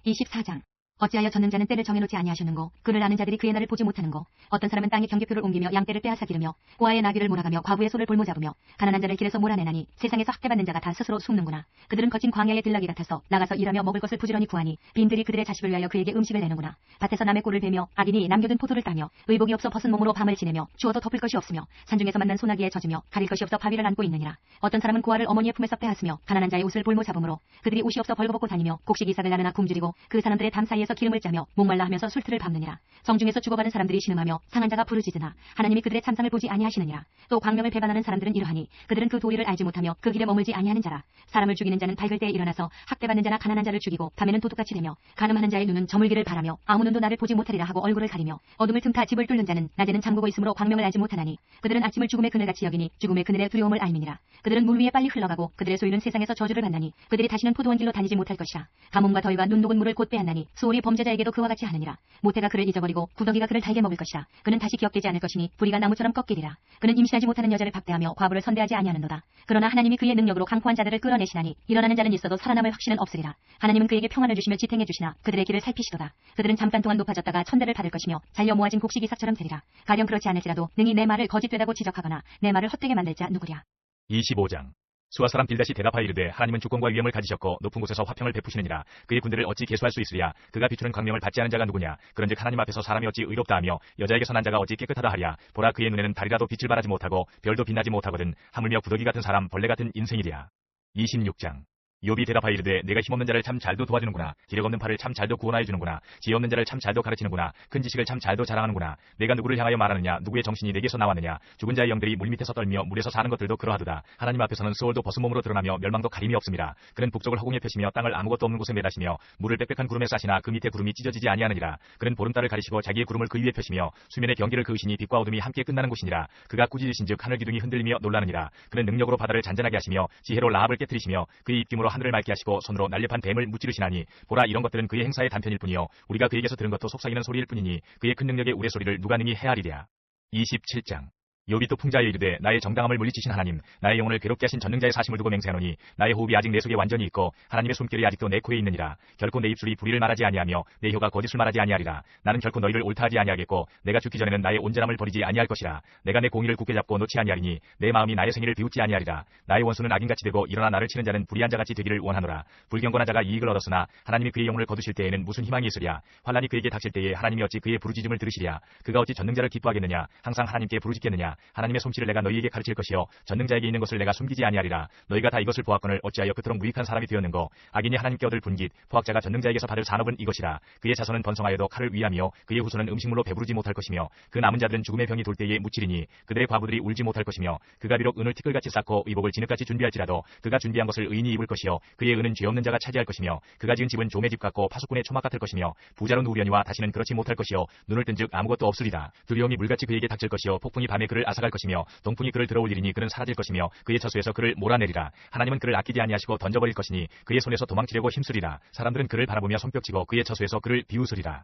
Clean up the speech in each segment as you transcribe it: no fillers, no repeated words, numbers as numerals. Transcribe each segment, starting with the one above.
24장. 어찌하여 전능자는 때를 정해놓지 아니하셨는고, 그를 아는 자들이 그의 날을 보지 못하는고, 어떤 사람은 땅에 경계표를 옮기며 양떼를 빼앗아 기르며 고아의 나귀를 몰아가며 과부의 소를 볼모 잡으며 가난한 자를 길에서 몰아내나니 세상에서 학대받는 자가 다 스스로 숨는구나. 그들은 거친 광야의 들나귀 같아서 나가서 일하며 먹을 것을 부지런히 구하니 빈들이 그들의 자식을 위하여 그에게 음식을 내는구나. 밭에서 남의 꼴을 베며 악인이 남겨둔 포도를 따며 의복이 없어 벗은 몸으로 밤을 지내며 추워도 덮을 것이 없으며 산중에서 만난 소나기에 젖으며 가릴 것이 없어 바위를 안고 있느니라. 어떤 사람은 고아를 어머니의 품에서 빼앗으며 가난한 자의 옷을 볼모 잡음으로 그들이 옷이 없어 벌거벗고 다니며 곡식 이삭을 나르나 굶주리고 그 사람들의 담 사이에서 기름을 짜며 목말라 하면서 술틀을 밟느니라. 성중에서 죽어가는 사람들이 신음하며 상한 자가 부르짖으나 하나님이 그들의 참상을 보지 아니하시느니라. 또 광명을 배반하는 사람들은 이러하니 그들은 그 도리를 알지 못하며 그 길에 머물지 아니하는 자라. 사람을 죽이는 자는 밝을 때에 일어나서 학대받는 자나 가난한 자를 죽이고 밤에는 도둑같이 되며 간음하는 자의 눈은 저물기를 바라며 아무 눈도 나를 보지 못하리라 하고 얼굴을 가리며 어둠을 틈타 집을 뚫는 자는 낮에는 잠그고 있으므로 광명을 알지 못하나니 그들은 아침을 죽음의 그늘같이 여기니 죽음의 그늘의 두려움을 알미니라. 그들은 물 위에 빨리 흘러가고 그들의 소유는 세상에서 저주를 받나니 그들이 다시는 포도원 길로 다니지 못할 것이라. 가뭄과 더위가 눈 녹은 물을 곧 빼앗나니 수월이 범죄자에게도 그와 같이 하느니라. 모태가 그를 잊어버리고 구더기가 그를 달게 먹을 것이라. 그는 다시 기억되지 않을 것이니 뿌리가 나무처럼 꺾이리라. 그는 임신하지 못하는 여자를 박대하며 과부를 선대하지 아니하는도다. 그러나 하나님이 그의 능력으로 강포한 자들을 끌어내시나니 일어나는 자는 있어도 살아남을 확신은 없으리라. 하나님은 그에게 평안을 주시며 지탱해 주시나 그들의 길을 살피시도다. 그들은 잠깐 동안 높아졌다가 천대를 받을 것이며 잘려 모아진 곡식 이삭처럼 되리라. 가령 그렇지 않을지라도 능히 내 말을 거짓되다고 지적하거나 내 말을 헛되게 만들 자 누구랴. 25장. 수아 사람 빌닷이 대답하여 이르되 하나님은 주권과 위엄을 가지셨고 높은 곳에서 화평을 베푸시느니라. 그의 군대를 어찌 계수할 수 있으랴. 그가 비추는 광명을 받지 않은 자가 누구냐. 그런즉 하나님 앞에서 사람이 어찌 의롭다 하며 여자에게 선한 자가 어찌 깨끗하다 하랴. 보라 그의 눈에는 달이라도 빛을 발하지 못하고 별도 빛나지 못하거든. 하물며 구더기 같은 사람 벌레 같은 인생이랴. 26장. 욥이 대답하여 이르되 내가 힘없는 자를 참 잘도 도와주는구나. 기력 없는 팔을 참 잘도 구원하여 주는구나. 지혜 없는 자를 참 잘도 가르치는구나. 큰 지식을 참 잘도 자랑하는구나. 내가 누구를 향하여 말하느냐. 누구의 정신이 내게서 나왔느냐. 죽은 자의 영들이 물 밑에서 떨며 물에서 사는 것들도 그러하도다. 하나님 앞에서는 수월도 벗은 몸으로 드러나며 멸망도 가림이 없음이라. 그는 북쪽을 허공에 펴시며 땅을 아무것도 없는 곳에 매다시며 물을 빽빽한 구름에 싸시나 그 밑에 구름이 찢어지지 아니하느니라. 그는 보름달을 가리시고 자기의 구름을 그 위에 펴시며 수면의 경계를 그으시니 빛과 어둠이 함께 끝나는 곳이니라. 그가 꾸짖으신즉 하늘 기둥이 흔들리며 놀라느니라. 그는 능력으로 바다를 잔잔하게 하시며 지혜로 라합을 깨뜨리시며 그의 입김으로 하늘을 맑게 하시고 손으로 날렵한 뱀을 무찌르시나니 보라 이런 것들은 그의 행사의 단편일 뿐이요 우리가 그에게서 들은 것도 속삭이는 소리일 뿐이니 그의 큰 능력의 우레소리를 누가 능히 헤아리랴. 27장. 욥이 또 풍자에 이르되 나의 정당함을 물리치신 하나님 나의 영혼을 괴롭게 하신 전능자의 사심을 두고 맹세하노니 나의 호흡이 아직 내 속에 완전히 있고 하나님의 손길이 아직도 내 코에 있느니라. 결코 내 입술이 불의를 말하지 아니하며 내 혀가 거짓을 말하지 아니하리라. 나는 결코 너희를 옳다하지 아니하겠고 내가 죽기 전에는 나의 온전함을 버리지 아니할 것이라. 내가 내 공의를 굳게 잡고 놓지 아니하리니 내 마음이 나의 생일을 비웃지 아니하리라. 나의 원수는 악인같이 되고 일어나 나를 치는 자는 불의한 자같이 되기를 원하노라. 불경건한 자가 이익을 얻었으나 하나님이 그의 영혼을 거두실 때에는 무슨 희망이 있으랴. 환난이 그에게 닥칠 때에 하나님이 어찌 그의 부르짖음을 들으시랴. 그가 어찌 전능자를 기뻐하겠느냐. 항상 하나님께 부르짖겠느냐. 하나님의 솜씨를 내가 너희에게 가르칠 것이요 전능자에게 있는 것을 내가 숨기지 아니하리라. 너희가 다 이것을 보았거늘 어찌하여 그토록 무익한 사람이 되었는고. 악인이 하나님께 얻을 분깃 포악자가 전능자에게서 받을 산업은 이것이라. 그의 자손은 번성하여도 칼을 위하며 그의 후손은 음식물로 배부르지 못할 것이며 그 남은 자들은 죽음의 병이 돌 때에 묻히리니 그들의 과부들이 울지 못할 것이며 그가 비록 은을 티끌같이 쌓고 의복을 진흙같이 준비할지라도 그가 준비한 것을 의인이 입을 것이요 그의 은은 죄 없는 자가 차지할 것이며 그가 지은 집은 종의 집 같고 파수꾼의 초막 같을 것이며 부자로 누우려니와 다시는 그렇지 못할 것이요 눈을 뜬즉 아무것도 없으리라. 두려움이 물같이 그에게 닥칠 것이요 폭풍이 밤에 그를 앗아갈 것이며 동풍이 그를 들어올리리니 그는 사라질 것이며 그의 처소에서 그를 몰아내리라. 하나님은 그를 아끼지 아니하시고 던져버릴 것이니 그의 손에서 도망치려고 힘쓰리라. 사람들은 그를 바라보며 손뼉치고 그의 처소에서 그를 비웃으리라.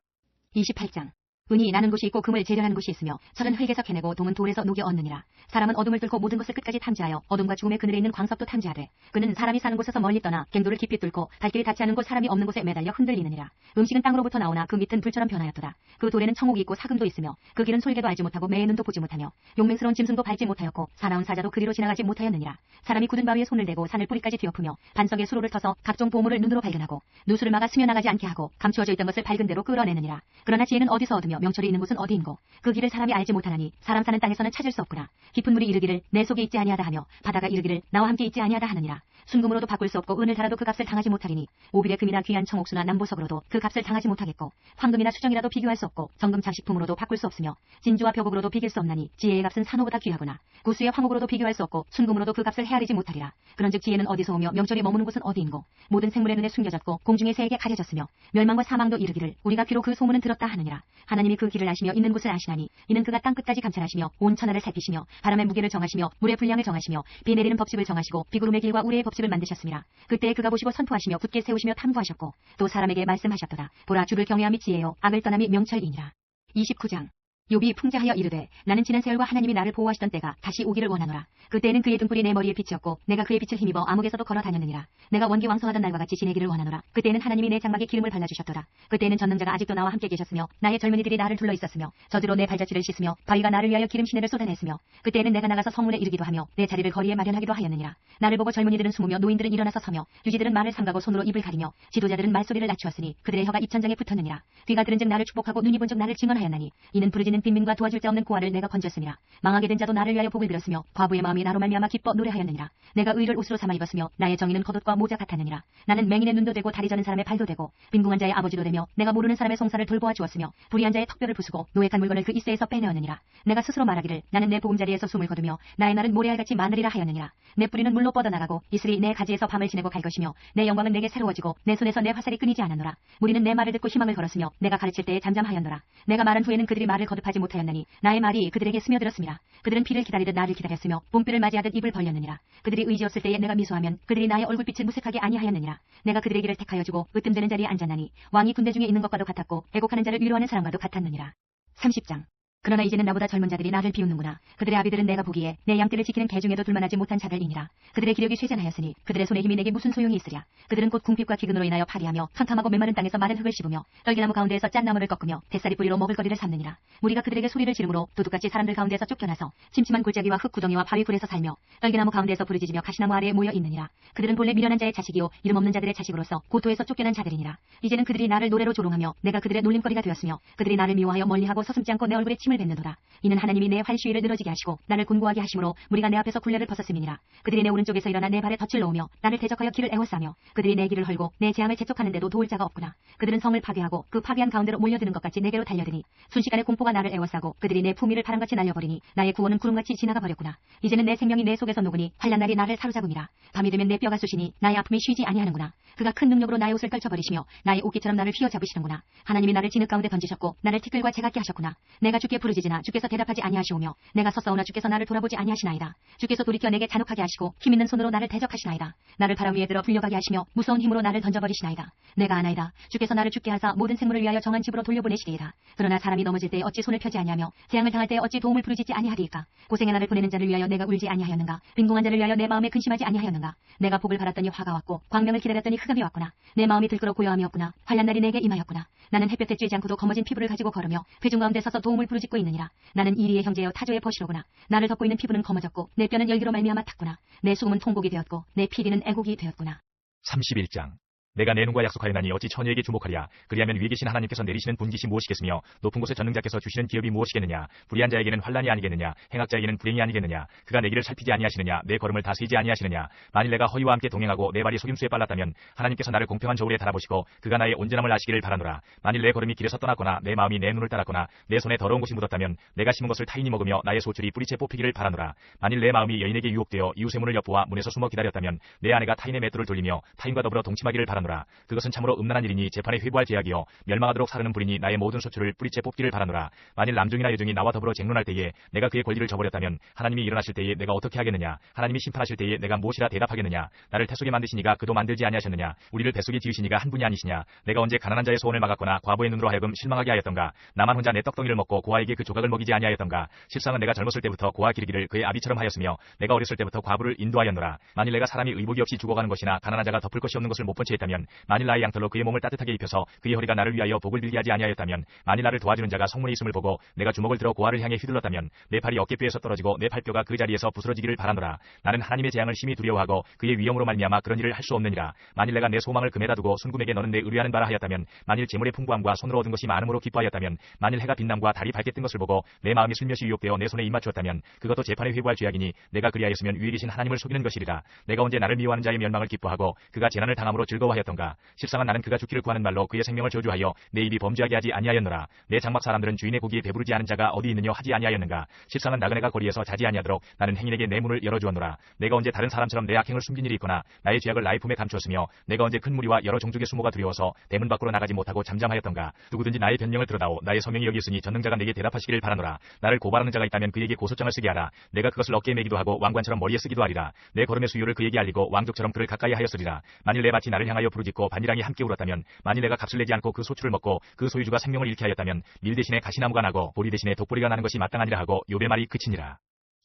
28장. 은이 나는 곳이 있고 금을 재련하는 곳이 있으며 철은 흙에서 캐내고 동은 돌에서 녹여 얻느니라. 사람은 어둠을 뚫고 모든 것을 끝까지 탐지하여 어둠과 죽음의 그늘에 있는 광석도 탐지하되 그는 사람이 사는 곳에서 멀리 떠나 갱도를 깊이 뚫고 발길이 닿지 않은 곳 사람이 없는 곳에 매달려 흔들리느니라. 음식은 땅으로부터 나오나 그 밑은 불처럼 변하였도다. 그 돌에는 청옥이 있고 사금도 있으며 그 길은 솔개도 알지 못하고 매의 눈도 보지 못하며 용맹스러운 짐승도 밟지 못하였고 사나운 사자도 그리로 지나가지 못하였느니라. 사람이 굳은 바위에 손을 대고 산을 뿌리까지 뒤엎으며 반석에 수로를 터서 각종 보물을 눈으로 발견하고 누수를 막아 스며나가지 않게 하고 감추어져 있던 것을 밝은 대로 끌어내느니라. 그러나 지혜는 어디서 얻으며 명철이 있는 곳은 어디인고. 그 길을 사람이 알지 못하나니 사람 사는 땅에서는 찾을 수 없구나. 깊은 물이 이르기를 내 속에 있지 아니하다 하며 바다가 이르기를 나와 함께 있지 아니하다 하느니라. 순금으로도 바꿀 수 없고 은을 달아도 그 값을 당하지 못하리니 오빌의 금이나 귀한 청옥수나 남보석으로도 그 값을 당하지 못하겠고 황금이나 수정이라도 비교할 수 없고 정금 장식품으로도 바꿀 수 없으며 진주와 벽옥으로도 비길 수 없나니 지혜의 값은 산호보다 귀하구나. 구수의 황옥으로도 비교할 수 없고 순금으로도 그 값을 헤아리지 못하리라. 그런즉 지혜는 어디서 오며 명철이 머무는 곳은 어디인고. 모든 생물의 눈에 숨겨졌고 공중의 새에게 가려졌으며 멸망과 사망도 이르기를 우리가 귀로 그 소문은 들었다 하느니라. 하나님이 그 길을 아시며 있는 곳을 아시나니 이는 그가 땅 끝까지 감찰하시며 온 천하를 살피시며 바람의 무게를 정하시며 물의 분량을 정하시며 비 내리는 법칙을 정하시고 비구름의 길과 우레의 법칙을 만드셨습니다. 그때에 그가 보시고 선포하시며 굳게 세우시며 탐구하셨고 또 사람에게 말씀하셨도다. 보라 주를 경외함이 지혜요 악을 떠남이 명철이니라. 29장. 욥이 풍자하여 이르되 나는 지난 세월과 하나님이 나를 보호하시던 때가 다시 오기를 원하노라. 그때에는 그의 등불이 내 머리에 빛이었고 내가 그의 빛을 힘입어 암흑에서도 걸어 다녔느니라. 내가 원기왕성하던 날과 같이 지내기를 원하노라. 그때에는 하나님이 내 장막에 기름을 발라주셨도다. 그때에는 전능자가 아직도 나와 함께 계셨으며 나의 젊은이들이 나를 둘러 있었으며 저주로 내 발자취를 씻으며 바위가 나를 위하여 기름 시내를 쏟아냈으며 그때에는 내가 나가서 성문에 이르기도 하며 내 자리를 거리에 마련하기도 하였느니라. 나를 보고 젊은이들은 숨으며 노인들은 일어나서 서며 유지들은 말을 삼가고 손으로 입을 가리며 지도자들은 말소리를 낮추었으니 그들의 혀가 입천장에 붙었느니라. 귀가 들은즉 나를 축복하고 눈이 본즉 나를 증언하였나니 이는 부르짖는 빈민과 도와줄 자 없는 고아를 내가 건졌음이라. 망하게 된 자도 나를 위하여 복을 빌었으며 과부의 마음이 나로 말미암아 기뻐 노래하였느니라. 내가 의를 옷으로 삼아 입었으며 나의 정의는 겉옷과 모자 같았느니라. 나는 맹인의 눈도 되고 다리 저는 사람의 발도 되고 빈궁한 자의 아버지도 되며 내가 모르는 사람의 송사를 돌보아 주었으며 불의한 자의 턱뼈를 부수고 노획한 물건을 그 이새에서 빼내었느니라. 내가 스스로 말하기를 나는 내 보금자리에서 숨을 거두며 나의 날은 모래알같이 마늘이라 하였느니라. 내 뿌리는 물로 뻗어나가고 이슬이 내 가지에서 밤을 지내고 갈 것이며 내 영광은 내게 새로워지고 내 손에서 내 화살이 끊이지 않았노라. 무리는 내 말을 듣고 희망을 걸었으며 내가 가르칠 때에 잠잠하였노라. 내가 말한 후에는 그들이 말을 거듭하지 못하였나니 나의 말이 그들에게 스며들었음이라. 그들은 비를 기다리듯 나를 기다렸으며 봄비를 맞이하듯 입을 벌렸느니라. 그들이 의지없을 때에 내가 미소하면 그들이 나의 얼굴빛을 무색하게 아니하였느니라. 내가 그들의 길을 택하여 주고 으뜸되는 자리에 앉았나니 왕이 군대 중에 있는 것과도 같았고 애곡하는 자를 위로하는 사람과도 같았느니라. 30장. 그러나 이제는 나보다 젊은 자들이 나를 비웃는구나. 그들의 아비들은 내가 보기에 내 양떼를 지키는 개 중에도 둘만하지 못한 자들이니라. 그들의 기력이 쇠잔하였으니 그들의 손의 힘이 내게 무슨 소용이 있으랴. 그들은 곧 궁핍과 기근으로 인하여 파리하며 캄캄하고 메마른 땅에서 마른 흙을 씹으며 떨기나무 가운데에서 짠 나무를 꺾으며 뱃살이 뿌리로 먹을 거리를 삼느니라. 무리가 그들에게 소리를 지르므로 도둑같이 사람들 가운데서 쫓겨나서 침침한 골짜기와 흙 구덩이와 바위 굴에서 살며 떨기나무 가운데에서 부르짖으며 가시나무 아래에 모여 있느니라. 그들은 본래 미련한 자의 자식이요 이름 없는 자들의 자식으로서 고토에서 쫓겨난 자들이니라. 이제는 그들이 나를 노래로 조롱하며 내가 그들의 놀림거리가 되었으며 그들이 나를 미워하여 멀리하고 서슴지 않고 내 얼굴에 침을 뱉는도다. 이는 하나님이 내 활시위를 늘어지게 하시고 나를 곤고하게 하심으로 무리가 내 앞에서 굴레를 벗었음이니라. 그들이 내 오른쪽에서 일어나 내 발에 덫을 놓으며 나를 대적하여 길을 에워싸며 그들이 내 길을 헐고 내 재앙을 재촉하는데도 도울 자가 없구나. 그들은 성을 파괴하고 그 파괴한 가운데로 몰려드는 것 같이 내게로 달려드니 순식간에 공포가 나를 에워싸고 그들이 내 품위를 바람같이 날려버리니 나의 구원은 구름같이 지나가 버렸구나. 이제는 내 생명이 내 속에서 녹으니 환난 날이 나를 사로잡으니라. 밤이 되면 내 뼈가 쑤시니 나의 아픔이 쉬지 아니하는구나. 그가 큰 능력으로 나의 옷을 떨쳐버리시며 나의 옷깃처럼 나를 휘어잡으시는구나. 하나님이 나를 진흙 가운데 던지셨고 나를 티끌과 재같게 하셨구나. 내가 주께 부르짖으나 주께서 대답하지 아니하시오며 내가 섰사오나 주께서 나를 돌아보지 아니하시나이다. 주께서 돌이켜 내게 잔혹하게 하시고 힘있는 손으로 나를 대적하시나이다. 나를 바람 위에 들어 불려가게 하시며 무서운 힘으로 나를 던져버리시나이다. 내가 아나이다. 주께서 나를 죽게 하사 모든 생물을 위하여 정한 집으로 돌려보내시리이다. 그러나 사람이 넘어질 때에 어찌 손을 펴지 아니하며 재앙을 당할 때에 어찌 도움을 부르짖지 아니하리이까. 고생의 나를 보내는 자를 위하여 내가 울지 아니하였는가. 빈궁한 자를 위하여 내 마음에 근심하지 아니하였는가. 내가 복을 바랐더니 화가 왔고 광명을 기다렸더니 흑암이 왔구나. 내 마음이 들끓어 고요함이었구나. 환난 날이 내게 임하였구나. 나는 햇볕에 쬐지 않고도 검어진 피부를 가지고 걸으며 회중 가운데 서서 도움을 부르짖고 있느니라. 나는 이리의 형제여 타조의 버시로구나. 나를 덮고 있는 피부는 검어졌고 내 뼈는 열기로 말미암아 탔구나. 내 수금은 통곡이 되었고 내 피리는 애곡이 되었구나. 31장. 내가 내 눈과 약속하였나니 어찌 처녀에게 주목하랴. 그리하면 위에 계신 하나님께서 내리시는 분깃이 무엇이겠으며 높은 곳에 전능자께서 주시는 기업이 무엇이겠느냐. 불의한 자에게는 환난이 아니겠느냐. 행악자에게는 불행이 아니겠느냐. 그가 내 길을 살피지 아니하시느냐. 내 걸음을 다스리지 아니하시느냐. 만일 내가 허위와 함께 동행하고 내 발이 속임수에 빨랐다면 하나님께서 나를 공평한 저울에 달아보시고 그가 나의 온전함을 아시기를 바라노라. 만일 내 걸음이 길에서 떠났거나 내 마음이 내 눈을 따랐거나 내 손에 더러운 것이 묻었다면 내가 심은 것을 타인이 먹으며 나의 소출이 뿌리채 뽑히기를 바라노라. 만일 내 마음이 여인에게 유혹되어 이웃의 문을 엿보아 문에서 숨어 기다렸다면 내 아내가 타인의 맷돌을 돌리며 타인과 더불어 동침하기를 바라노라. 그것은 참으로 음란한 일이니 재판에 회부할 죄악이요 멸망하도록 사르는 불이니 나의 모든 소출을 뿌리채 뽑기를 바라노라. 만일 남종이나 여종이 나와 더불어 쟁론할 때에 내가 그의 권리를 저버렸다면 하나님이 일어나실 때에 내가 어떻게 하겠느냐. 하나님이 심판하실 때에 내가 무엇이라 대답하겠느냐. 나를 태속에 만드시니가 그도 만들지 아니하셨느냐. 우리를 뱃속에 지으시니가 한 분이 아니시냐. 내가 언제 가난한 자의 소원을 막았거나 과부의 눈으로 하여금 실망하게 하였던가. 나만 혼자 내 떡덩이를 먹고 고아에게 그 조각을 먹이지 아니하였던가. 실상은 내가 젊었을 때부터 고아 기르기를 그의 아비처럼 하였으며 내가 어렸을 때부터 과부를 인도하였노라. 만일 내가 사람이 의복이 없이 죽어가는 것이나 가난한 자가 덮을 것이 없는 것을 못 본 채 했다면 만일 나의 양털로 그의 몸을 따뜻하게 입혀서 그의 허리가 나를 위하여 복을 빌게 하지 아니하였다면 만일 나를 도와주는 자가 성문에 있음을 보고 내가 주먹을 들어 고아를 향해 휘둘렀다면 내 팔이 어깨뼈에서 떨어지고 내 팔뼈가 그 자리에서 부스러지기를 바라노라. 나는 하나님의 재앙을 심히 두려워하고 그의 위엄으로 말미암아 그런 일을 할 수 없느니라. 만일 내가 내 소망을 금에다 두고 순금에게 너는 내 의뢰하는 바라 하였다면 만일 재물의 풍부함과 손으로 얻은 것이 많음으로 기뻐하였다면 만일 해가 빛남과 달이 밝게 뜬 것을 보고 내 마음이 슬며시 유혹되어 내 손에 입맞추었다면 그것도 재판에 회부할 죄악이니 내가 그리하였으면 위에 계신 하나님을 속이는 것이리라. 내가 언제 나를 미워하는 자의 멸망을 기뻐하고 그가 재난을 당함으로 즐거워하였던가. 실상은 나는 그가 죽기를 구하는 말로 그의 생명을 저주하여 내 입이 범죄하게 하지 아니하였노라. 내 장막 사람들은 주인의 고기에 배부르지 않은 자가 어디 있느냐 하지 아니하였는가. 실상은 나그네가 거리에서 자지 아니하도록 나는 행인에게 내 문을 열어주었노라. 내가 언제 다른 사람처럼 내 악행을 숨긴 일이 있거나 나의 죄악을 나의 품에 감추었으며 내가 언제 큰 무리와 여러 종족의 수모가 두려워서 대문 밖으로 나가지 못하고 잠잠하였던가. 누구든지 나의 변명을 들어다오. 나의 서명이 여기 있으니 전능자가 내게 대답하시기를 바라노라. 나를 고발하는 자가 있다면 그에게 고소장을 쓰게 하라. 내가 그것을 어깨에 매기도 하고 왕관처럼 머리에 쓰기도 하리라. 내 걸음의 수요를 그에게 알리고 왕족처럼 그를 가까이 하였으리라. 만일 내 밭이 나를 향하여 부르짖고 반이랑이 함께 울었다면, 만일 내가 값을 내지 않고 그 소출을 먹고 그 소유주가 생명을 잃게 하였다면 밀 대신에 가시나무가 나고 보리 대신에 독보리가 나는 것이 마땅하니라 하고 욥의 말이 그치니라.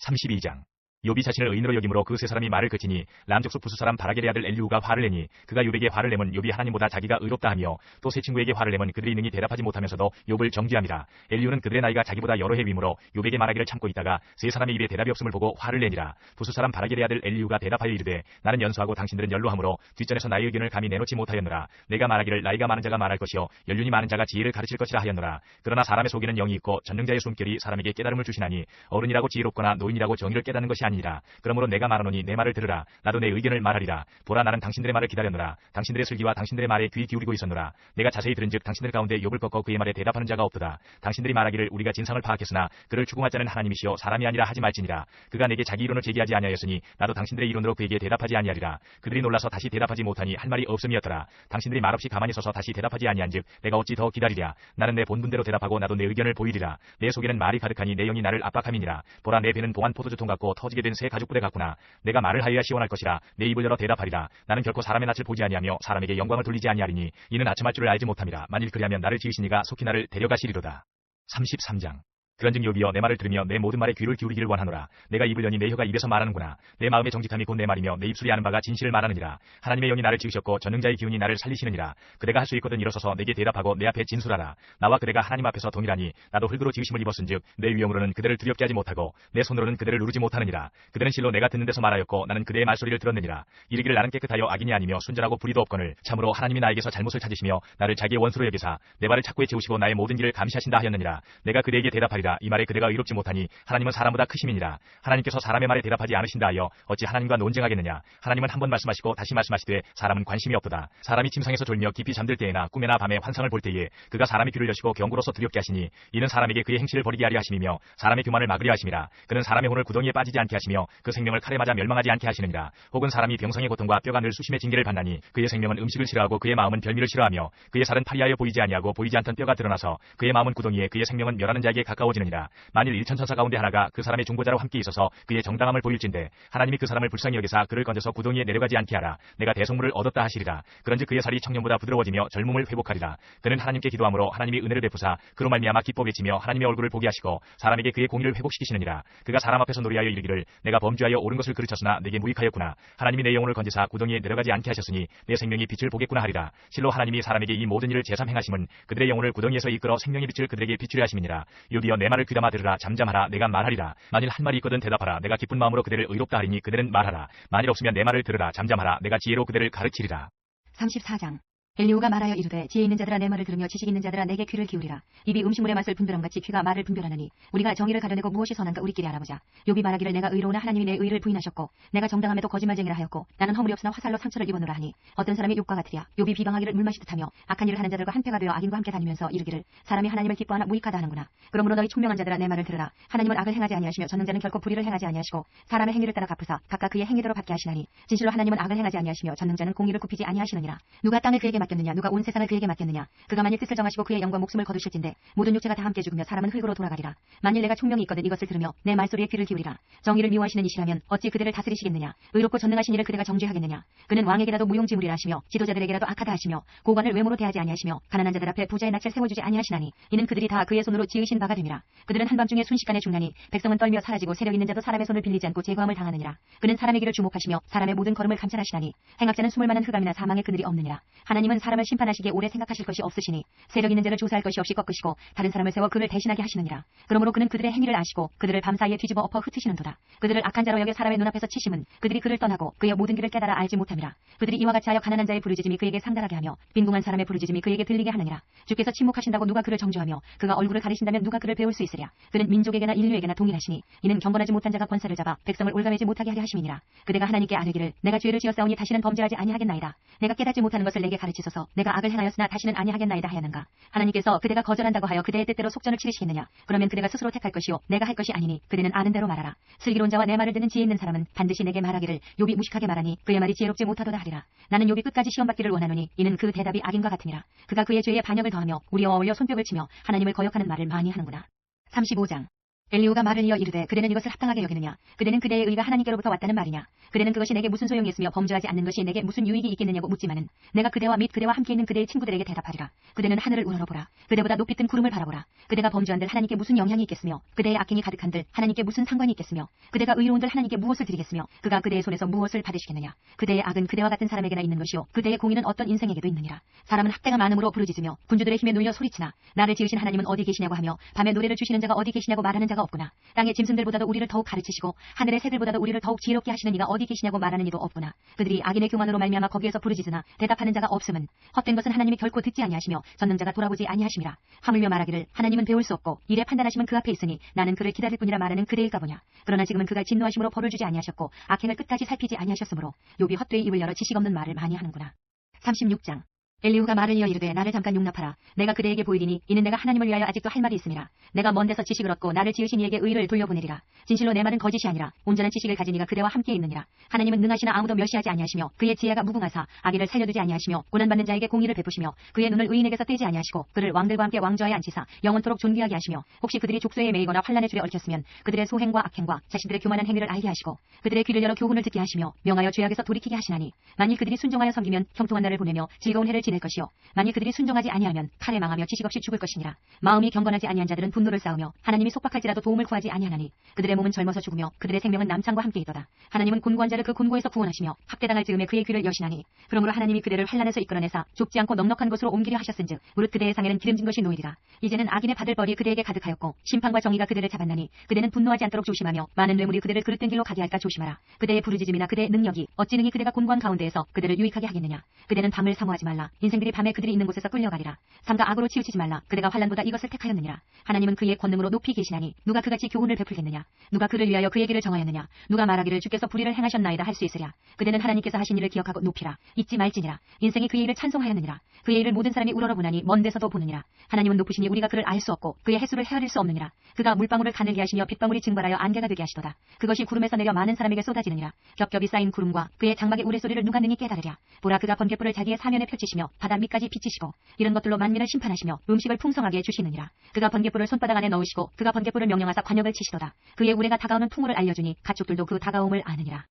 32장. 욥이 자신을 의인으로 여김으로 그 세 사람이 말을 그치니 람족속 부수 사람 바라겔의 아들 엘리후가 화를 내니 그가 욥에게 화를 내면 욥이 하나님보다 자기가 의롭다 하며 또 세 친구에게 화를 내면 그들이 능히 대답하지 못하면서도 욥을 정죄함이라. 엘리후는 그들의 나이가 자기보다 여러 해 위므로 욥에게 말하기를 참고 있다가 세 사람의 입에 대답이 없음을 보고 화를 내니라. 부수 사람 바라겔의 아들 엘리후가 대답하여 이르되 나는 연소하고 당신들은 연로하므로 뒷전에서 나의 의견을 감히 내놓지 못하였노라. 내가 말하기를 나이가 많은 자가 말할 것이요 연륜이 많은 자가 지혜를 가르칠 것이라 하였노라. 그러나 사람의 속에는 영이 있고 전능자의 숨결이 사람에게 깨달음을 주시나니 어른이라고 지혜롭거나 노인이라고 정의를 깨닫는 것이 아니니라. 그러므로 내가 말하노니 내 말을 들으라. 나도 내 의견을 말하리라. 보라, 나는 당신들의 말을 기다렸노라. 당신들의 슬기와 당신들의 말에 귀 기울이고 있었노라. 내가 자세히 들은즉 당신들 가운데 욥을 꺾어 그의 말에 대답하는 자가 없도다. 당신들이 말하기를 우리가 진상을 파악했으나 그를 추궁할 자는 하나님이시여 사람이 아니라 하지 말지니라. 그가 내게 자기 이론을 제기하지 아니하였으니 나도 당신들의 이론으로 그에게 대답하지 아니하리라. 그들이 놀라서 다시 대답하지 못하니 할 말이 없음이었더라. 당신들이 말없이 가만히 서서 다시 대답하지 아니한즉 내가 어찌 더 기다리랴. 나는 내 본분대로 대답하고 나도 내 의견을 보이리라. 내 속에는 말이 가득하니 내 영이 나를 압박함이니라. 보라, 내 배는 봉한 포도주통 같고 터지게 된 새 가죽부대 같구나. 내가 말을 하여야 시원할 것이라. 내 입을 열어 대답하리라. 나는 결코 사람의 낯을 보지 아니하며 사람에게 영광을 돌리지 아니하리니 이는 아첨할 줄을 알지 못함이라. 만일 그리하면 나를 지으신 이가 속히 나를 데려가시리로다. 33장. 그런즉 욥이여 내 말을 들으며 내 모든 말에 귀를 기울이기를 원하노라. 내가 입을 여니 내 혀가 입에서 말하는구나. 내 마음의 정직함이 곧 내 말이며 내 입술이 아는 바가 진실을 말하느니라. 하나님의 영이 나를 지으셨고 전능자의 기운이 나를 살리시느니라. 그대가 할 수 있거든 일어서서 내게 대답하고 내 앞에 진술하라. 나와 그대가 하나님 앞에서 동일하니 나도 흙으로 지으심을 입었은즉 내 위엄으로는 그대를 두렵게 하지 못하고 내 손으로는 그대를 누르지 못하느니라. 그대는 실로 내가 듣는 데서 말하였고 나는 그대의 말소리를 들었느니라. 이르기를 나는 깨끗하여 악인이 아니며 순전하고 불의도 없거늘 참으로 하나님이 나에게서 잘못을 찾으시며 나를 자기의 원수로 여기사 내 발을 착고에 채우시고 나의 모든 길을 감시하신다 하였느니라. 내가 그대에게 대답하리라. 이 말에 그대가 의롭지 못하니 하나님은 사람보다 크심이니라. 하나님께서 사람의 말에 대답하지 않으신다 하여 어찌 하나님과 논쟁하겠느냐. 하나님은 한 번 말씀하시고 다시 말씀하시되 사람은 관심이 없도다. 사람이 침상에서 졸며 깊이 잠들 때에나 꿈에나 밤에 환상을 볼 때에 그가 사람의 귀를 여시고 경고로서 두렵게 하시니 이는 사람에게 그의 행실을 버리게 하려 하심이며 사람의 교만을 막으려 하심이라. 그는 사람의 혼을 구덩이에 빠지지 않게 하시며 그 생명을 칼에 맞아 멸망하지 않게 하시느니라. 혹은 사람이 병성의 고통과 뼈가 늘 수심의 징계를 받나니 그의 생명은 음식을 싫어하고 그의 마음은 별미를 싫어하며 그의 살은 파리하여 보이지 아니하고 보이지 않던 뼈가 드러나서 그의 마음은 구덩이에 그의 생명은 멸하는 자에게 가까워지느니라. 만일 일천천사 가운데 하나가 그 사람의 중보자로 함께 있어서 그의 정당함을 보일진대 하나님이 그 사람을 불쌍히 여기사 그를 건져서 구덩이에 내려가지 않게 하라. 내가 대속물을 얻었다 하시리라. 그런즉 그의 살이 청년보다 부드러워지며 젊음을 회복하리라. 그는 하나님께 기도함으로 하나님이 은혜를 베푸사 그로 말미암아 기뻐 외치며 하나님의 얼굴을 보게 하시고 사람에게 그의 공의를 회복시키시느니라. 그가 사람 앞에서 노래하여 이르기를 내가 범죄하여 옳은 것을 그르쳤으나 내게 무익하였구나. 하나님이 내 영혼을 건지사 구덩이에 내려가지 않게 하셨으니 내 생명이 빛을 보겠구나 하리라. 실로 하나님이 사람에게 이 모든 일을 제삼 행하심은 그들의 영혼을 구덩이에서 이끌어 생명의 빛을 그들에게 비추려 하심이니라. 욥이여 내 말을 귀담아 들으라. 잠잠하라. 내가 말하리라. 만일 한 말이 있거든 대답하라. 내가 기쁜 마음으로 그대를 의롭다 하리니 그대는 말하라. 만일 없으면 내 말을 들으라. 잠잠하라. 내가 지혜로 그대를 가르치리라. 34장. 엘리후가 말하여 이르되 지혜 있는 자들아 내 말을 들으며 지식 있는 자들아 내게 귀를 기울이라. 입이 음식물의 맛을 분별함같이 귀가 말을 분별하느니 우리가 정의를 가려내고 무엇이 선한가 우리끼리 알아보자. 욥이 말하기를 내가 의로우나 하나님이 내 의를 부인하셨고 내가 정당함에도 거짓말쟁이라 하였고 나는 허물이 없으나 화살로 상처를 입어노라 하니 어떤 사람이 욥과 같으랴. 욥이 비방하기를 물 마시듯 하며 악한 일을 하는 자들과 한패가 되어 악인과 함께 다니면서 이르기를 사람이 하나님을 기뻐하나 무익하다 하는구나. 그러므로 너희 총명한 자들아 내 말을 들으라. 하나님은 악을 행하지 아니하시며 전능자는 결코 불의를 행하지 아니하시고 사람의 행위를 따라 갚으사 각각 그의 행위대로 받게 하시나니 진실로 하나님은 악을 행하지 아니하시며 전능자는 공의를 굽히지 아니하시느니라. 누가 땅을 그에게 맡겼느냐. 누가 온 세상을 그에게 맡겼느냐. 그가 만일 뜻을 정하시고 그의 영과 목숨을 거두실진데 모든 육체가 다 함께 죽으며 사람은 흙으로 돌아가리라. 만일 내가 총명이 있거든 이것을 들으며 내 말소리에 귀를 기울이라. 정의를 미워하시는 이시라면 어찌 그들을 다스리시겠느냐. 의롭고 전능하신 이를 그대가 정죄하겠느냐. 그는 왕에게라도 무용지물이라 하시며 지도자들에게라도 악하다 하시며 고관을 외모로 대하지 아니하시며 가난한 자들 앞에 부자의 낯을 세워주지 아니하시나니 이는 그들이 다 그의 손으로 지으신 바가 됨이라. 그들은 한밤중에 순식간에 죽나니 백성은 떨며 사라지고 세력 있는 자도 사람의 손을 빌리지 않고 제거함을 당하느니라. 그는 사람의 길을 주목하시며 사람의 모든 걸음을 감찰하시나니 행악자는 숨을 만한 흑암이나 사망의 그늘이 없느니라. 하나님은 사람을 심판하시기에 오래 생각하실 것이 없으시니 세력 있는 자를 조사할 것이 없이 꺾으시고 다른 사람을 세워 그를 대신하게 하시느니라. 그러므로 그는 그들의 행위를 아시고 그들을 밤사이에 뒤집어 엎어 흩으시는도다. 그들을 악한 자로 여겨 사람의 눈앞에서 치심은 그들이 그를 떠나고 그의 모든 길을 깨달아 알지 못함이라. 그들이 이와 같이 하여 가난한 자의 부르짖음이 그에게 상달하게 하며 빈궁한 사람의 부르짖음이 그에게 들리게 하느니라. 주께서 침묵하신다고 누가 그를 정죄하며 그가 얼굴을 가리신다면 누가 그를 배울 수 있으랴. 그는 민족에게나 인류에게나 동일하시니 이는 경건하지 못한 자가 권세를 잡아 백성을 올가매지 못하게 하려 하심이니라. 그대가 하나님께 아뢰기를 내가 죄를 지었사오니 다시는 범죄하지 아니하겠나이다. 내가 깨닫지 못하는 것을 내게 가르치소서. 내가 악을 행하였으나 다시는 아니하겠나이다 하였는가. 하나님께서 그대가 거절한다고 하여 그대의 뜻대로 속전을 치르시겠느냐. 그러면 그대가 스스로 택할 것이요 내가 할 것이 아니니 그대는 아는 대로 말하라. 슬기로운 자와 내 말을 듣는 지혜 있는 사람은 반드시 내게 말하기를 욥이 무식하게 말하니 그의 말이 지혜롭지 못하도다 하리라. 나는 욥이 끝까지 시험받기를 원하노니 이는 그 대답이 악인과 같으니라. 그가 그의 죄에 반역을 더하며 우리와 어울려 손뼉을 치며 하나님을 거역하는 말을 많이 하는구나. 35장. 엘리후가 말을 이어 이르되 그대는 이것을 합당하게 여기느냐? 그대는 그대의 의가 하나님께로부터 왔다는 말이냐? 그대는 그것이 내게 무슨 소용이 있으며 범죄하지 않는 것이 내게 무슨 유익이 있겠느냐고 묻지만은 내가 그대와 및 그대와 함께 있는 그대의 친구들에게 대답하리라. 그대는 하늘을 우러러보라. 그대보다 높이 뜬 구름을 바라보라. 그대가 범죄한들 하나님께 무슨 영향이 있겠으며 그대의 악행이 가득한들 하나님께 무슨 상관이 있겠으며 그대가 의로운들 하나님께 무엇을 드리겠으며 그가 그대의 손에서 무엇을 받으시겠느냐? 그대의 악은 그대와 같은 사람에게나 있는 것이요 그대의 공의는 어떤 인생에게도 있느니라. 사람은 학대가 많음으로 부르짖으며 군주들의 힘에 눌려 소리치나 나를 지으신 하나님은 어디 계시냐고 하며 밤에 노래를 주시는 자가 어디 계시냐고 말하는 자가 없구나. 땅의 짐승들보다도 우리를 더욱 가르치시고 하늘의 새들보다도 우리를 더욱 지혜롭게 하시는 이가 어디 계시냐고 말하는 이도 없구나. 그들이 악인의 교만으로 말미암아 거기에서 부르짖으나 대답하는 자가 없음은 헛된 것은 하나님이 결코 듣지 아니하시며 전능자가 돌아보지 아니하심이라. 하물며 말하기를 하나님은 배울 수 없고 일에 판단하심은 그 앞에 있으니 나는 그를 기다릴 뿐이라 말하는 그대일까 보냐. 그러나 지금은 그가 진노하심으로 벌을 주지 아니하셨고 악행을 끝까지 살피지 아니하셨으므로 욥이 헛되이 입을 열어 지식 없는 말을 많이 하는구나. 36장 엘리후가 말을 이어 이르되 나를 잠깐 용납하라. 내가 그대에게 보이리니 이는 내가 하나님을 위하여 아직도 할 말이 있음이라. 내가 먼 데서 지식을 얻고 나를 지으신 이에게 의를 돌려보내리라. 진실로 내 말은 거짓이 아니라 온전한 지식을 가진 이가 그대와 함께 있느니라. 하나님은 능하시나 아무도 멸시하지 아니하시며 그의 지혜가 무궁하사 악인을 살려두지 아니하시며 고난받는 자에게 공의를 베푸시며 그의 눈을 의인에게서 떼지 아니하시고 그를 왕들과 함께 왕좌에 앉히사 영원토록 존귀하게 하시며 혹시 그들이 족쇄에 매이거나 환란의 줄에 얽혔으면 그들의 소행과 악행과 자신들의 교만한 행위를 알게 하시고 그들의 귀를 열어 교훈을 듣게 하시며 명하여 죄악에서 돌이키게 하시나니 만일 그들이 순종하여 섬기면 형통한 날을 보내며 즐거운 해를 지낼 것이요 만일 그들이 순종하지 아니하면 칼에 망하며 지식 없이 죽을 것이니라. 마음이 경건하지 아니한 자들은 분노를 쌓으며 하나님이 속박할지라도 도움을 구하지 아니하나니 그들의 몸은 젊어서 죽으며 그들의 생명은 남창과 함께 있도다. 하나님은 곤고한 자를 그 곤고에서 구원하시며 학대당할 즈음에 그의 귀를 여시나니 그러므로 하나님이 그대를 환난에서 이끌어내사 좁지 않고 넉넉한 곳으로 옮기려 하셨은즉 무릇 그대의 상에는 기름진 것이 놓이리라. 이제는 악인의 받을 벌이 그대에게 가득하였고 심판과 정의가 그대를 잡았나니 그대는 분노하지 않도록 조심하며 많은 뇌물이 그대를 그릇된 길로 가게 할까 조심하라. 그대의 부르짖음이나 그대의 능력이 어찌 능히 그대가 곤고한 가운데에서 그대를 유익하게 하겠느냐. 그대는 밤을 사모하지 말라. 인생들이 밤에 그들이 있는 곳에서 끌려가리라. 삼가 악으로 치우치지 말라. 그대가 환난보다 이것을 택하였느니라. 하나님은 그의 권능으로 높이 계시나니 누가 그같이 교훈을 베풀겠느냐. 누가 그를 위하여 그의 길을 정하였느냐. 누가 말하기를 주께서 불의를 행하셨나이다 할 수 있으랴. 그대는 하나님께서 하신 일을 기억하고 높이라. 잊지 말지니라. 인생이 그의 일을 찬송하였느니라. 그의 일을 모든 사람이 우러러보나니 먼 데서도 보느니라. 하나님은 높으시니 우리가 그를 알 수 없고 그의 횟수를 헤아릴 수 없느니라. 그가 물방울을 가늘게 하시며 빗방울이 증발하여 안개가 되게 하시도다. 그것이 구름에서 내려 많은 사람에게 쏟아지느니라. 겹겹이 쌓인 구름과 그의 장막의 우레소리를 누가 능히 깨달으랴. 보라 그가 번갯불을 자기의 사면에 펼치시며 바다 밑까지 비치시고 이런 것들로 만민을 심판하시며 음식을 풍성하게 주시느니라. 그가 번갯불을 손바닥 안에 넣으시고 그가 번갯불을 명령하사 관역을 치시도다. 그의 우레가 다가오는 풍우를 알려주니 가축들도 그 다가옴을 아느니라.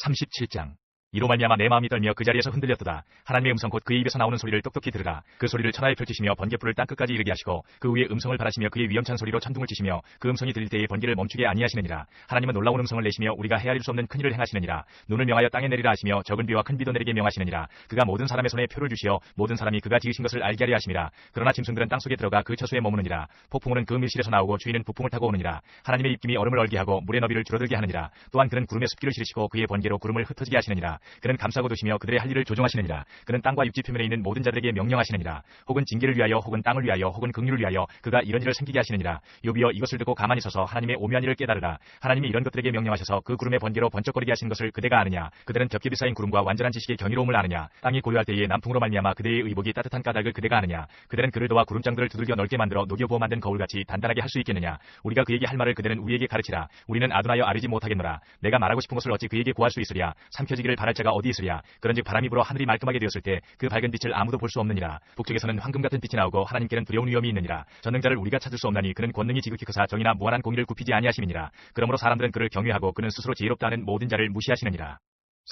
37장 이로 말미암아 내 마음이 떨며 그 자리에서 흔들렸도다. 하나님의 음성 곧 그의 입에서 나오는 소리를 똑똑히 들으라. 그 소리를 천하에 펼치시며 번갯불을 땅끝까지 이르게 하시고 그 위에 음성을 바라시며 그의 위험찬 소리로 천둥을 치시며 그 음성이 들릴 때에 번개를 멈추게 아니하시느니라. 하나님은 놀라운 음성을 내시며 우리가 헤아릴 수 없는 큰일을 행하시느니라. 눈을 명하여 땅에 내리라 하시며 적은 비와 큰 비도 내리게 명하시느니라. 그가 모든 사람의 손에 표를 주시어 모든 사람이 그가 지으신 것을 알게 하려 하심이라. 그러나 짐승들은 땅속에 들어가 그 처소에 머무느니라. 폭풍우는 그 밀실에서 나오고 주인은 부풍을 타고 오느니라. 하나님의 입김이 얼음을 얼게 하고 물의 너비를 줄어들게 하느니라. 또한 그는 구름에 습기를 실으시고 그의 번개로 구름을 흩어지게 하시느니라. 그는 감싸고 두시며 그들의 할 일을 조종하시느니라. 그는 땅과 육지 표면에 있는 모든 자들에게 명령하시느니라. 혹은 징계를 위하여 혹은 땅을 위하여 혹은 긍휼을 위하여 그가 이런 일을 생기게 하시느니라. 욥이여 이것을 듣고 가만히 서서 하나님의 오묘한 일을 깨달으라. 하나님이 이런 것들에게 명령하셔서 그 구름의 번개로 번쩍거리게 하신 것을 그대가 아느냐. 그들은 겹겹이 쌓인 구름과 완전한 지식의 경이로움을 아느냐. 땅이 고요할 때에 남풍으로 말미암아 그대의 의복이 따뜻한 까닭을 그대가 아느냐. 그들은 그를 도와 구름장들을 두들겨 넓게 만들어 녹여 부어 만든 거울같이 단단하게 할 수 있겠느냐. 우리가 그에게 할 말을 그들은 우리에게 가르치라. 우리는 아둔하여 아뢰지 못하겠노라. 내가 말하고 싶은 것을 어찌 그에게 구할 수 있으랴. 삼켜지기를 바랄 자가 어디 있으랴. 그런즉 바람이 불어 하늘이 말끔하게 되었을 때 그 밝은 빛을 아무도 볼 수 없느니라. 북쪽에서는 황금 같은 빛이 나오고 하나님께는 두려운 위험이 있느니라. 전능자를 우리가 찾을 수 없나니 그는 권능이 지극히 크사 정의나 무한한 공의를 굽히지 아니하심이니라. 그러므로 사람들은 그를 경외하고 그는 스스로 지혜롭다 하는 모든 자를 무시하시느니라.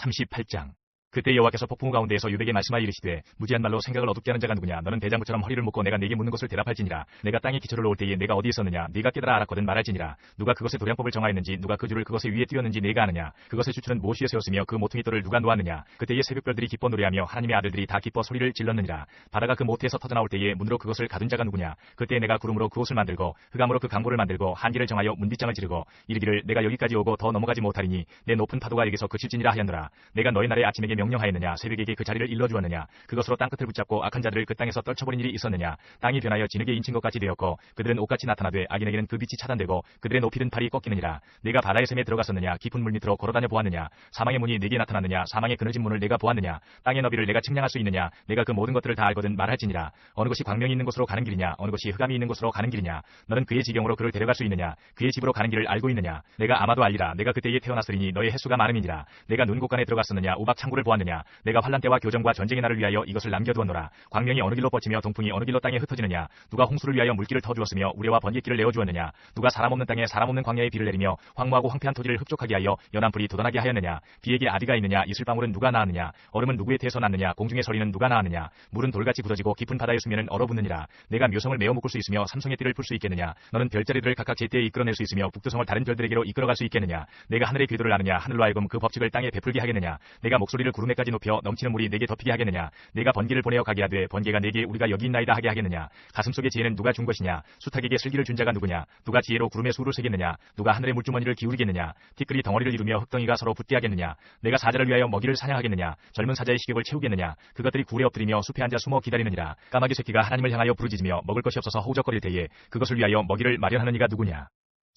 38장 그때 여호와께서 폭풍우 가운데에서 욥에게 말씀하여 이르시되 무지한 말로 생각을 어둡게 하는 자가 누구냐. 너는 대장부처럼 허리를 묶고 내가 네게 묻는 것을 대답할지니라. 내가 땅에 기초를 놓을 때에 내가 어디 있었느냐. 네가 깨달아 알았거든 말할지니라. 누가 그것의 도량법을 정하였는지 누가 그 줄을 그것의 위에 띄웠는지 내가 아느냐. 그것의 주추는 무엇이에 세웠으며 그 모퉁이 돌을 누가 놓았느냐. 그때에 새벽별들이 기뻐 노래하며 하나님의 아들들이 다 기뻐 소리를 질렀느니라. 바다가 그 모태에서 터져나올 때에 문으로 그것을 가둔 자가 누구냐. 그때 내가 구름으로 그 옷을 만들고 흑암으로 그 강보를 만들고 한기를 정하여 문빗장을 지르고 이르기를 내가 여기까지 오고 더 넘어가지 못하리니 내 높은 파도가 여기서 그칠지니라 하였노라. 내가 너희 날에 아침에게 명령하였느냐. 새벽에 그 자리를 일러주었느냐. 그것으로 땅끝을 붙잡고 악한 자들을 그 땅에서 떨쳐버린 일이 있었느냐. 땅이 변하여 진흙에 인친 것 같이 되었고 그들은 옷같이 나타나되 악인에게는 그 빛이 차단되고 그들의 높이 든 팔이 꺾이느니라. 내가 바다의 샘에 들어갔었느냐. 깊은 물 밑으로 걸어다녀 보았느냐. 사망의 문이 내게 나타났느냐. 사망의 그늘진 문을 내가 보았느냐. 땅의 너비를 내가 측량할 수 있느냐. 내가 그 모든 것들을 다 알거든 말할지니라. 어느 것이 광명이 있는 곳으로 가는 길이냐. 어느 것이 흑암이 있는 곳으로 가는 길이냐. 너는 그의 지경으로 그를 데려갈 수 있느냐. 그의 집으로 가는 길을 알고 있느냐. 내가 아마도 알리라. 내가 그때에 태어났으리니 너의 횟수가 많음이니라. 내가 눈곳간에 들어갔었느냐. 우박 창고를 보았느냐. 보았느냐? 내가 환란 때와 교정과 전쟁의 날을 위하여 이것을 남겨두었노라. 광명이 어느 길로 뻗치며 동풍이 어느 길로 땅에 흩어지느냐? 누가 홍수를 위하여 물길을 터주었으며 우레와 번갯길을 내어주었느냐? 누가 사람 없는 땅에 사람 없는 광야에 비를 내리며 황무하고 황폐한 토지를 흡족하게 하여 연한 풀이 돋아나게 하였느냐? 비에게 아비가 있느냐? 이슬방울은 누가 낳았느냐? 얼음은 누구의 태에서 났느냐? 공중의 서리는 누가 낳았느냐? 물은 돌같이 굳어지고 깊은 바다의 수면은 얼어붙느니라. 내가 묘성을 메어 묶을 수 있으며 삼성의 띠를 풀 수 있겠느냐? 너는 별자리들을 각각 제때에 이끌어낼 수 있으며 북두성을 다른 별들에게로 이끌어갈 수 있겠느냐? 내가 하늘의 궤도를 아느냐? 하늘로 하여금 그 법칙을 땅에 베풀게 하겠느냐? 내가 목소리를 구름에까지 높여 넘치는 물이 내게 덮이게 하겠느냐? 내가 번개를 보내어 가게 하되 번개가 내게 우리가 여기 있나이다 하게 하겠느냐? 가슴속의 지혜는 누가 준 것이냐? 수탉에게 슬기를 준 자가 누구냐? 누가 지혜로 구름의 수를 세겠느냐? 누가 하늘의 물주머니를 기울이겠느냐? 티끌이 덩어리를 이루며 흙덩이가 서로 붙게 하겠느냐? 내가 사자를 위하여 먹이를 사냥하겠느냐? 젊은 사자의 식욕을 채우겠느냐? 그것들이 굴에 엎드리며 숲에 앉아 숨어 기다리느니라. 까마귀 새끼가 하나님을 향하여 부르짖으며 먹을 것이 없어서 허우적거릴 때에 그것을 위하여 먹이를 마련하는 이가 누구냐?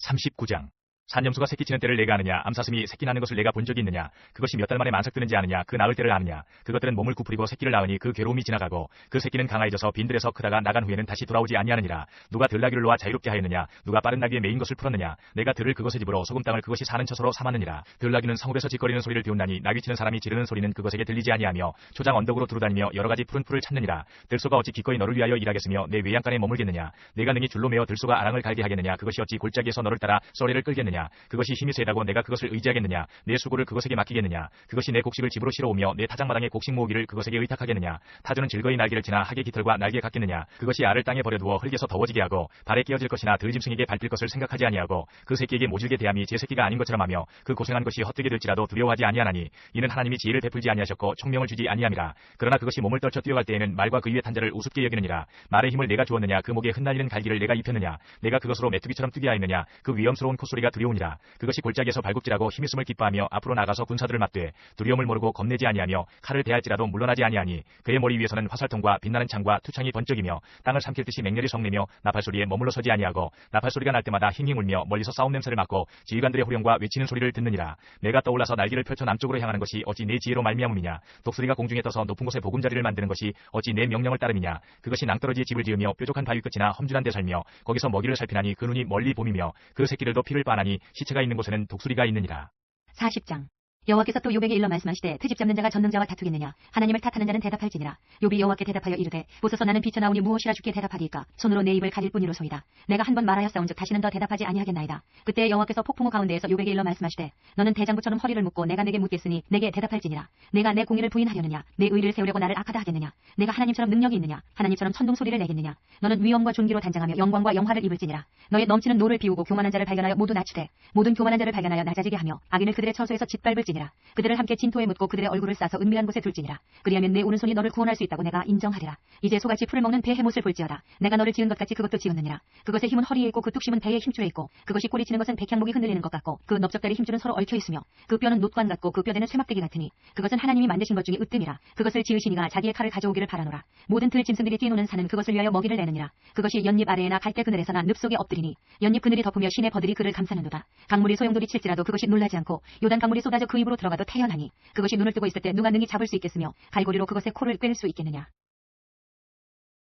39장. 산염수가 새끼 치는 때를 내가 아느냐? 암사슴이 새끼 나는 것을 내가 본 적이 있느냐? 그것이 몇 달 만에 만삭되는지 아느냐? 그 낳을 때를 아느냐? 그것들은 몸을 구부리고 새끼를 낳으니 그 괴로움이 지나가고 그 새끼는 강화해져서 빈들에서 크다가 나간 후에는 다시 돌아오지 아니하느니라. 누가 들나귀를 놓아 자유롭게 하였느냐? 누가 빠른 나귀에 매인 것을 풀었느냐? 내가 들을 그것의 집으로 소금 땅을 그것이 사는 처소로 삼았느니라. 들나귀는 성읍에서 짓거리는 소리를 비운다니 나귀 치는 사람이 지르는 소리는 그것에게 들리지 아니하며 초장 언덕으로 두루다니며 여러 가지 푸른 풀을 찾느니라. 들소가 어찌 기꺼이 너를 위하여 일하겠으며 내 외양간에 머물겠느냐? 내가 능히 줄로 메어 들소가 아랑을 갈게 하겠느냐? 그것이 어찌 골짜기에서 너를 따라 쏘리를 끌겠느냐? 그것이 힘이 세다고 내가 그것을 의지하겠느냐? 내 수고를 그것에게 맡기겠느냐? 그것이 내 곡식을 집으로 실어오며 내 타작마당에 곡식 모으기를 그것에게 의탁하겠느냐? 타주는 즐거이 날개를 치나 하계 깃털과 날개 같겠느냐? 그것이 알을 땅에 버려두어 흙에서 더워지게 하고 발에 끼어질 것이나 들짐승에게 밟힐 것을 생각하지 아니하고 그 새끼에게 모질게 대함이 제 새끼가 아닌 것처럼 하며 그 고생한 것이 헛되게 될지라도 두려워하지 아니하나니 이는 하나님이 지혜를 베풀지 아니하셨고 총명을 주지 아니함이라. 그러나 그것이 몸을 떨쳐 뛰어갈 때에는 말과 그 위에 탄자를 우습게 여기느니라. 말의 힘을 내가 주었느냐? 그 목에 흩날리는 갈기를 내가 입혔느냐? 내가 그것으로 메뚜기처럼 뛰게 하였느냐? 그 위험스러운 콧소리가 두려우니라. 그것이 골짜기에서 발굽질하고 힘있음을 기뻐하며 앞으로 나가서 군사들을 맞되 두려움을 모르고 겁내지 아니하며 칼을 대할지라도 물러나지 아니하니 그의 머리 위에서는 화살통과 빛나는 창과 투창이 번쩍이며 땅을 삼킬 듯이 맹렬히 성내며 나팔소리에 머물러 서지 아니하고 나팔소리가 날 때마다 힝힝 울며 멀리서 싸움 냄새를 맡고 지휘관들의 호령과 외치는 소리를 듣느니라. 내가 떠올라서 날개를 펼쳐 남쪽으로 향하는 것이 어찌 내 지혜로 말미암음이냐? 독수리가 공중에 떠서 높은 곳에 보금자리를 만드는 것이 어찌 내 명령을 따름이냐? 그것이 낭떠러지에 집을 지으며 뾰족한 바위 끝이나 험준한 데 살며 거기서 먹이를 살피나니 그 눈이 멀리 봄이며 그 새끼들도 피를 빠나니 시체가 있는 곳에는 독수리가 있느니라. 40장. 여호와께서 또 욥에게 일러 말씀하시되 트집 잡는 자가 전능자와 다투겠느냐? 하나님을 탓하는 자는 대답할지니라. 욥이 여호와께 대답하여 이르되 보소서 나는 비쳐나오니 무엇이라 주께 대답하리이까? 손으로 내 입을 가릴 뿐이로소이다. 내가 한 번 말하였사온즉 다시는 더 대답하지 아니하겠나이다. 그때 여호와께서 폭풍우 가운데에서 욥에게 일러 말씀하시되 너는 대장부처럼 허리를 묶고 내가 내게 묻겠으니 내게 대답할지니라. 내가 내 공의를 부인하려느냐? 내 의를 세우려고 나를 악하다 하겠느냐? 내가 하나님처럼 능력이 있느냐? 하나님처럼 천둥 소리를 내겠느냐? 너는 위엄과 존귀로 단장하며 영광과 영화를 입을지니라. 너의 넘치는 노를 비우고 교만한 자를 발견하여 모두 낮추되 모든 교만한 자를 발견하여 낮아지게 하며 악인을 그들의 처소에서 짓밟을지니라. 그들을 함께 진토에 묻고 그들의 얼굴을 싸서 은밀한 곳에 둘지니라. 그리하면 내 오른손이 너를 구원할 수 있다고 내가 인정하리라. 이제 소같이 풀을 먹는 배의 못을 볼지어다. 내가 너를 지은 것 같이 그것도 지었느니라. 그것의 힘은 허리에 있고 그 뚝심은 배의 힘줄에 있고 그것이 꼬리치는 것은 백향목이 흔들리는 것 같고 그 넓적다리 힘줄은 서로 얽혀 있으며 그 뼈는 놋관 같고 그 뼈대는 쇠막대기 같으니 그것은 하나님이 만드신 것 중에 으뜸이라. 그것을 지으신 이가 자기의 칼을 가져오기를 바라노라. 모든 들짐승들이 뛰노는 산은 그것을 위하여 먹이를 내느니라. 그것이 연잎 아래에나 갈대 그늘에서나 늪 속에 엎드리니 연잎 그늘이 덮으며 시내 버들이 그를 감싸는도다. 강물이 소용돌이 칠지라도 그것이 놀라지 않고 요단 강물이 쏟아져 그 입으로 들어가도 태연하니 그것이 눈을 뜨고 있을 때 누가 능히 잡을 수 있겠으며 갈고리로 그것의 코를 꿰를 수 있겠느냐.